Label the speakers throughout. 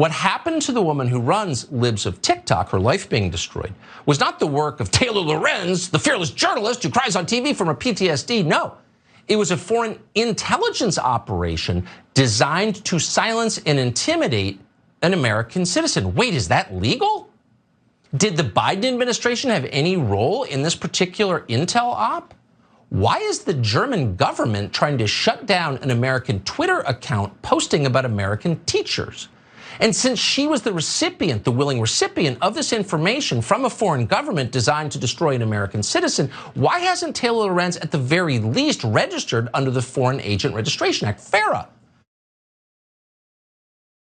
Speaker 1: What happened to the woman who runs Libs of TikTok, her life being destroyed, was not the work of Taylor Lorenz, the fearless journalist who cries on TV from her PTSD. No, it was a foreign intelligence operation designed to silence and intimidate an American citizen. Wait, is that legal? Did the Biden administration have any role in this particular intel op? Why is the German government trying to shut down an American Twitter account posting about American teachers? And since she was the recipient, the willing recipient of this information from a foreign government designed to destroy an American citizen, why hasn't Taylor Lorenz at the very least registered under the Foreign Agent Registration Act, FARA?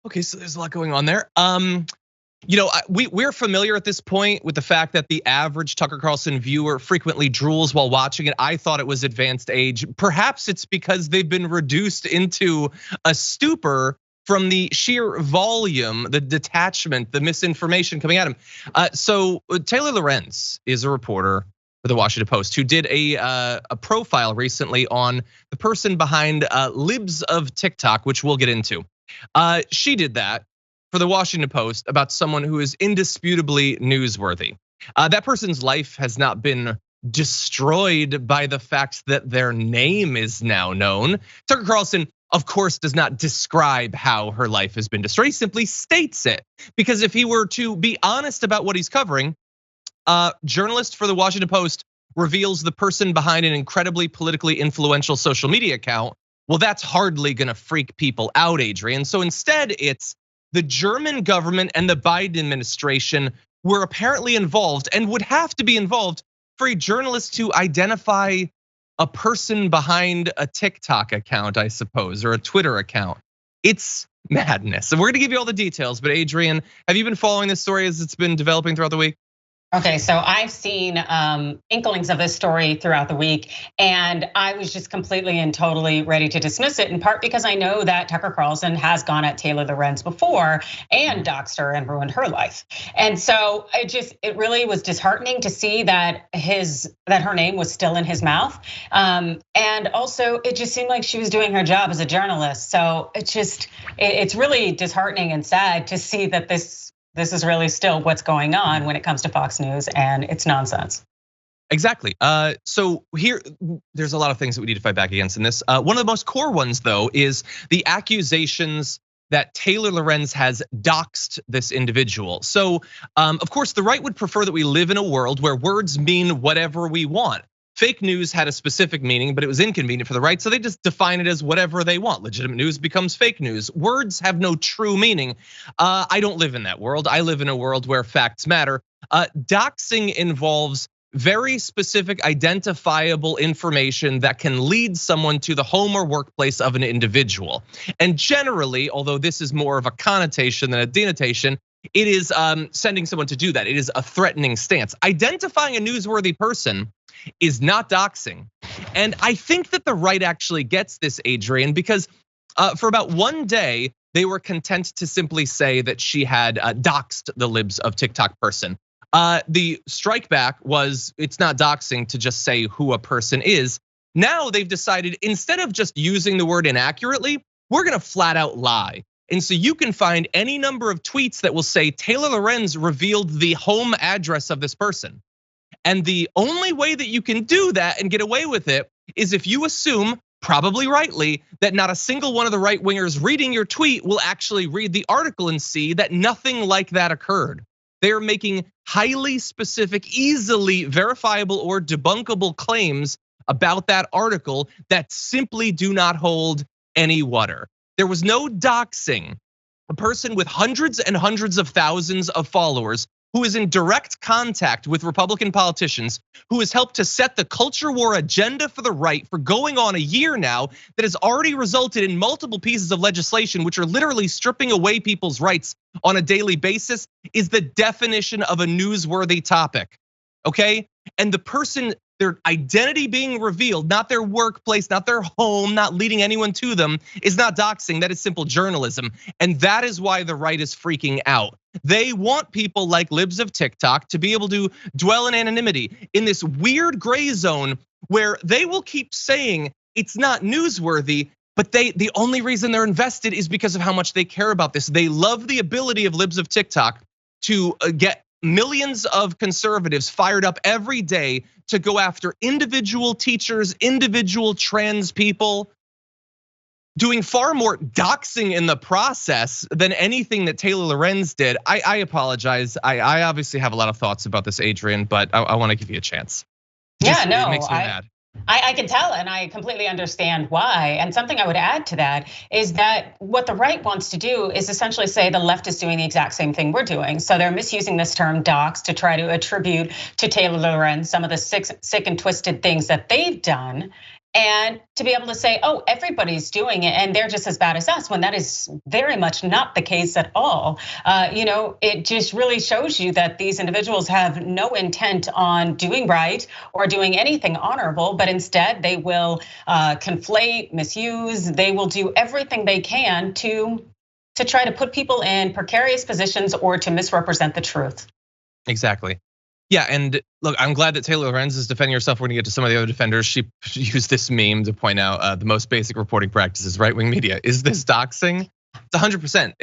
Speaker 2: Okay, so there's a lot going on there. We're familiar at this point with the fact that the average Tucker Carlson viewer frequently drools while watching it. I thought it was advanced age. Perhaps it's because they've been reduced into a stupor from the sheer volume, the detachment, the misinformation coming at him. So Taylor Lorenz is a reporter for the Washington Post who did a profile recently on the person behind Libs of TikTok, which we'll get into. She did that for the Washington Post about someone who is indisputably newsworthy. That person's life has not been destroyed by the fact that their name is now known. Tucker Carlson, of course, does not describe how her life has been destroyed. He simply states it. Because if he were to be honest about what he's covering, journalist for the Washington Post reveals the person behind an incredibly politically influential social media account. Well, that's hardly gonna freak people out, Adrian. So instead, it's the German government and the Biden administration were apparently involved and would have to be involved for a journalist to identify a person behind a TikTok account, I suppose, or a Twitter account. It's madness. So we're gonna give you all the details, but Adrian, have you been following this story as it's been developing throughout the week?
Speaker 3: Okay, so I've seen inklings of this story throughout the week, and I was just completely and totally ready to dismiss it, in part because I know that Tucker Carlson has gone at Taylor Lorenz before and doxed her and ruined her life. And so it really was disheartening to see that her name was still in his mouth. And also it just seemed like she was doing her job as a journalist. So it's really disheartening and sad to see that this is really still what's going on when it comes to Fox News, and it's nonsense.
Speaker 2: Exactly. So here, there's a lot of things that we need to fight back against in this. One of the most core ones, though, is the accusations that Taylor Lorenz has doxed this individual. So, of course, the right would prefer that we live in a world where words mean whatever we want. Fake news had a specific meaning, but it was inconvenient for the right, so they just define it as whatever they want. Legitimate news becomes fake news. Words have no true meaning. I don't live in that world. I live in a world where facts matter. Doxing involves very specific identifiable information that can lead someone to the home or workplace of an individual. And generally, although this is more of a connotation than a denotation, it is sending someone to do that. It is a threatening stance. Identifying a newsworthy person is not doxing. And I think that the right actually gets this, Adrian, because for about one day, they were content to simply say that she had doxed the Libs of TikTok person. The strike back was it's not doxing to just say who a person is. Now they've decided instead of just using the word inaccurately, we're gonna flat out lie. And so you can find any number of tweets that will say Taylor Lorenz revealed the home address of this person. And the only way that you can do that and get away with it is if you assume, probably rightly, that not a single one of the right wingers reading your tweet will actually read the article and see that nothing like that occurred. They're making highly specific, easily verifiable or debunkable claims about that article that simply do not hold any water. There was no doxing. A person with hundreds and hundreds of thousands of followers who is in direct contact with Republican politicians, who has helped to set the culture war agenda for the right for going on a year now, that has already resulted in multiple pieces of legislation which are literally stripping away people's rights on a daily basis, is the definition of a newsworthy topic, okay? And the person, their identity being revealed, not their workplace, not their home, not leading anyone to them, is not doxing, that is simple journalism. And that is why the right is freaking out. They want people like Libs of TikTok to be able to dwell in anonymity in this weird gray zone where they will keep saying it's not newsworthy, But the only reason they're invested is because of how much they care about this. They love the ability of Libs of TikTok to get millions of conservatives fired up every day to go after individual teachers, individual trans people, doing far more doxing in the process than anything that Taylor Lorenz did. I apologize. I obviously have a lot of thoughts about this, Adrian, but I want to give you a chance.
Speaker 3: Yeah, no,
Speaker 2: it makes me mad.
Speaker 3: I can tell, and I completely understand why. And something I would add to that is that what the right wants to do is essentially say the left is doing the exact same thing we're doing. So they're misusing this term dox to try to attribute to Taylor Lorenz some of the sick and twisted things that they've done. And to be able to say, oh, everybody's doing it and they're just as bad as us, when that is very much not the case at all. It just really shows you that these individuals have no intent on doing right or doing anything honorable, but instead they will conflate, misuse, they will do everything they can to try to put people in precarious positions or to misrepresent the truth.
Speaker 2: Exactly. Yeah, and look, I'm glad that Taylor Lorenz is defending herself. We're gonna get to some of the other defenders. She used this meme to point out the most basic reporting practices, right-wing media. Is this doxing? It's 100%.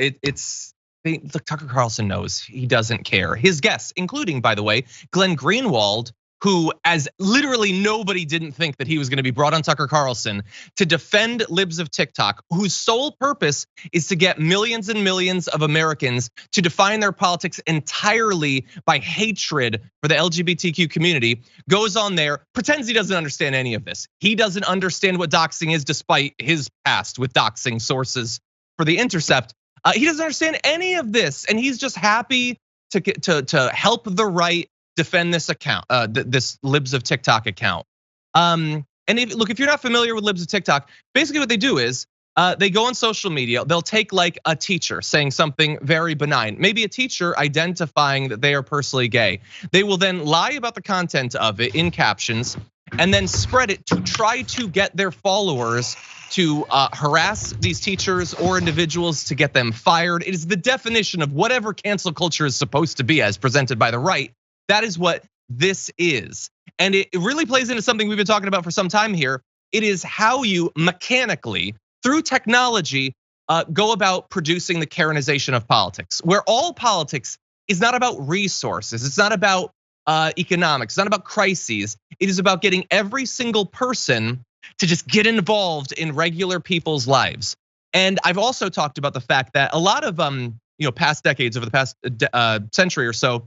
Speaker 2: Look, Tucker Carlson knows, he doesn't care. His guests, including, by the way, Glenn Greenwald, who, as literally nobody didn't think that he was gonna be brought on Tucker Carlson to defend Libs of TikTok, whose sole purpose is to get millions and millions of Americans to define their politics entirely by hatred for the LGBTQ community, goes on there, pretends he doesn't understand any of this. He doesn't understand what doxing is, despite his past with doxing sources for The Intercept. He doesn't understand any of this, and he's just happy to help the right defend this account, this Libs of TikTok account. And if you're not familiar with Libs of TikTok, basically what they do is they go on social media, they'll take like a teacher saying something very benign, maybe a teacher identifying that they are personally gay. They will then lie about the content of it in captions and then spread it to try to get their followers to harass these teachers or individuals to get them fired. It is the definition of whatever cancel culture is supposed to be as presented by the right. That is what this is. And it really plays into something we've been talking about for some time here. It is how you mechanically, through technology, go about producing the Karenization of politics, where all politics is not about resources. It's not about economics. It's not about crises. It is about getting every single person to just get involved in regular people's lives. And I've also talked about the fact that a lot of past decades, over the past century or so,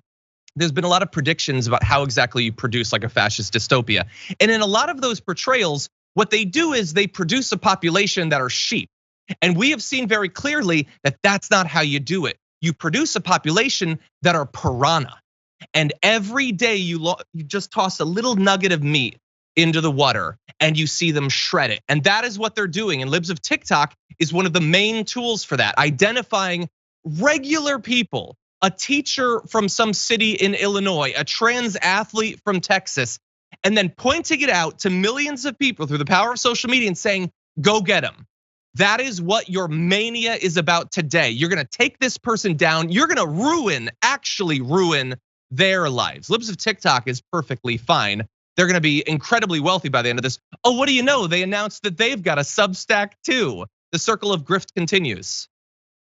Speaker 2: there's been a lot of predictions about how exactly you produce like a fascist dystopia. And in a lot of those portrayals, what they do is they produce a population that are sheep. And we have seen very clearly that that's not how you do it. You produce a population that are piranha. And every day you just toss a little nugget of meat into the water and you see them shred it. And that is what they're doing. And Libs of TikTok is one of the main tools for that, identifying regular people. A teacher from some city in Illinois, a trans athlete from Texas, and then pointing it out to millions of people through the power of social media and saying, go get them. That is what your mania is about today. You're gonna take this person down. You're gonna actually ruin their lives. Libs of TikTok is perfectly fine. They're gonna be incredibly wealthy by the end of this. Oh, what do you know? They announced that they've got a Substack too. The circle of grift continues.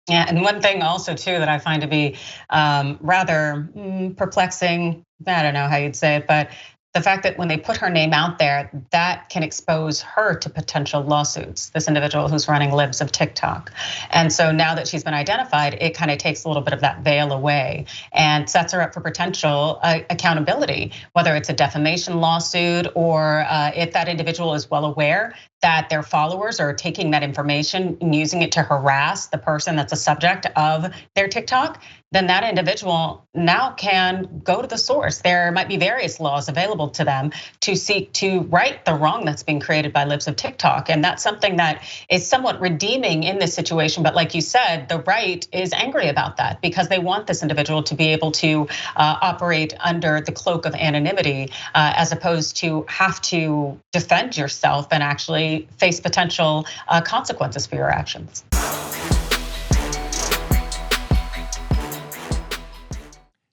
Speaker 3: Yeah, and one thing also too that I find to be rather perplexing, I don't know how you'd say it, but the fact that when they put her name out there, that can expose her to potential lawsuits, this individual who's running Libs of TikTok. And so now that she's been identified, it kind of takes a little bit of that veil away and sets her up for potential accountability, whether it's a defamation lawsuit or if that individual is well aware that their followers are taking that information and using it to harass the person that's a subject of their TikTok, then that individual now can go to the source. There might be various laws available to them to seek to right the wrong that's being created by Libs of TikTok. And that's something that is somewhat redeeming in this situation. But like you said, the right is angry about that because they want this individual to be able to operate under the cloak of anonymity as opposed to have to defend yourself and actually face potential consequences for your actions.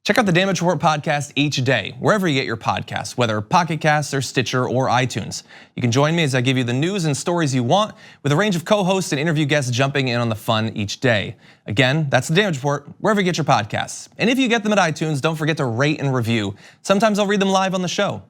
Speaker 4: Check out the Damage Report podcast each day, wherever you get your podcasts, whether Pocket Casts or Stitcher or iTunes. You can join me as I give you the news and stories you want, with a range of co-hosts and interview guests jumping in on the fun each day. Again, that's the Damage Report, wherever you get your podcasts. And if you get them at iTunes, don't forget to rate and review. Sometimes I'll read them live on the show.